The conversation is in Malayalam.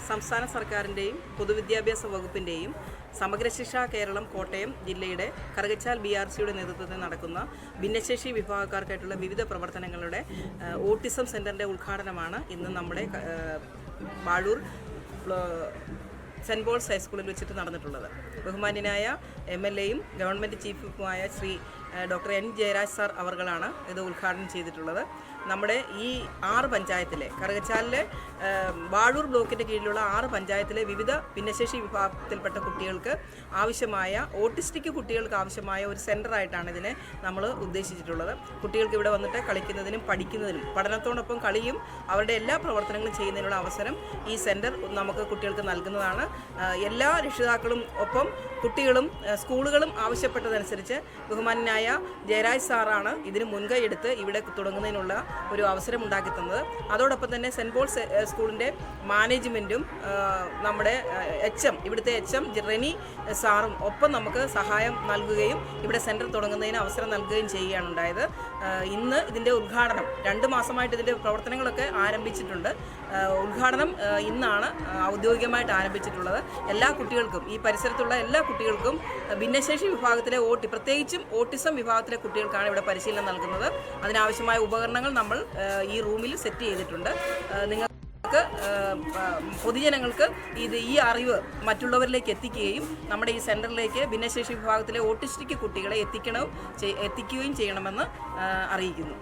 സംസ്ഥാന സർക്കാരിൻ്റെയും പൊതുവിദ്യാഭ്യാസ വകുപ്പിൻ്റെയും സമഗ്രശിക്ഷാ കേരളം കോട്ടയം ജില്ലയുടെ കറുകച്ചാൽ BRCയുടെ നേതൃത്വത്തിൽ നടക്കുന്ന ഭിന്നശേഷി വിഭാഗക്കാർക്കായിട്ടുള്ള വിവിധ പ്രവർത്തനങ്ങളുടെ ഓട്ടിസം സെൻ്ററിൻ്റെ ഉദ്ഘാടനമാണ് ഇന്ന് നമ്മുടെ വാഴൂർ സെൻറ്റ് പോൾസ് ഹൈസ്കൂളിൽ വെച്ചിട്ട് നടന്നിട്ടുള്ളത്. ബഹുമാന്യനായ MLAയും ഗവൺമെൻറ് ചീഫ് വിപ്പുമായ Shri doctor N. Jayaraj sir അവർകളാണ് ഇത് ഉദ്ഘാടനം ചെയ്തിട്ടുള്ളത്. നമ്മുടെ ഈ 6 പഞ്ചായത്തിലെ കറുകച്ചാലിലെ വാഴൂർ ബ്ലോക്കിൻ്റെ കീഴിലുള്ള 6 പഞ്ചായത്തിലെ വിവിധ ഭിന്നശേഷി വിഭാഗത്തിൽപ്പെട്ട കുട്ടികൾക്ക് ആവശ്യമായ ഓട്ടിസ്റ്റിക് കുട്ടികൾക്ക് ആവശ്യമായ ഒരു സെൻ്ററായിട്ടാണ് ഇതിനെ നമ്മൾ ഉദ്ദേശിച്ചിട്ടുള്ളത്. കുട്ടികൾക്ക് ഇവിടെ വന്നിട്ട് കളിക്കുന്നതിനും പഠിക്കുന്നതിനും പഠനത്തോടൊപ്പം കളിയും അവരുടെ എല്ലാ പ്രവർത്തനങ്ങളും ചെയ്യുന്നതിനുള്ള അവസരം ഈ സെൻറ്റർ നമുക്ക് കുട്ടികൾക്ക് നൽകുന്നതാണ്. എല്ലാ രക്ഷിതാക്കളും ഒപ്പം കുട്ടികളും സ്കൂളുകളും ആവശ്യപ്പെട്ടതനുസരിച്ച് ബഹുമാന്യനായ ജയരാജ് സാറാണ് ഇതിന് മുൻകൈ എടുത്ത് ഇവിടെ തുടങ്ങുന്നതിനുള്ള ഒരു അവസരം ഉണ്ടാക്കി തന്നത്. അതോടൊപ്പം തന്നെ സെൻറ്റ് പോൾസ് സ്കൂളിൻ്റെ മാനേജ്മെൻറ്റും നമ്മുടെ ഇവിടുത്തെ HM റെനി സാറും ഒപ്പം നമുക്ക് സഹായം നൽകുകയും ഇവിടെ സെൻറ്റർ തുടങ്ങുന്നതിന് അവസരം നൽകുകയും ചെയ്യുകയാണ് ഉണ്ടായത്. ഇന്ന് ഇതിൻ്റെ ഉദ്ഘാടനം 2 മാസമായിട്ട് ഇതിൻ്റെ പ്രവർത്തനങ്ങളൊക്കെ ആരംഭിച്ചിട്ടുണ്ട്. ഉദ്ഘാടനം ഇന്നാണ് ഔദ്യോഗികമായിട്ട് ആരംഭിച്ചിട്ടുള്ളത്. എല്ലാ കുട്ടികൾക്കും ഈ പരിസരത്തുള്ള എല്ലാ കുട്ടികൾക്കും ഭിന്നശേഷി വിഭാഗത്തിലെ പ്രത്യേകിച്ചും ഓട്ടിസം വിഭാഗത്തിലെ കുട്ടികൾക്കാണ് ഇവിടെ പരിശീലനം നൽകുന്നത്. അതിനാവശ്യമായ ഉപകരണങ്ങൾ നമ്മൾ ഈ റൂമിൽ സെറ്റ് ചെയ്തിട്ടുണ്ട്. നിങ്ങൾക്ക് പൊതുജനങ്ങൾക്ക് ഈ അറിവ് മറ്റുള്ളവരിലേക്ക് എത്തിക്കുകയും നമ്മുടെ ഈ സെൻറ്ററിലേക്ക് ഭിന്നശേഷി വിഭാഗത്തിലെ ഓട്ടിസ്റ്റിക് കുട്ടികളെ എത്തിക്കുകയും ചെയ്യണമെന്ന് അറിയിക്കുന്നു.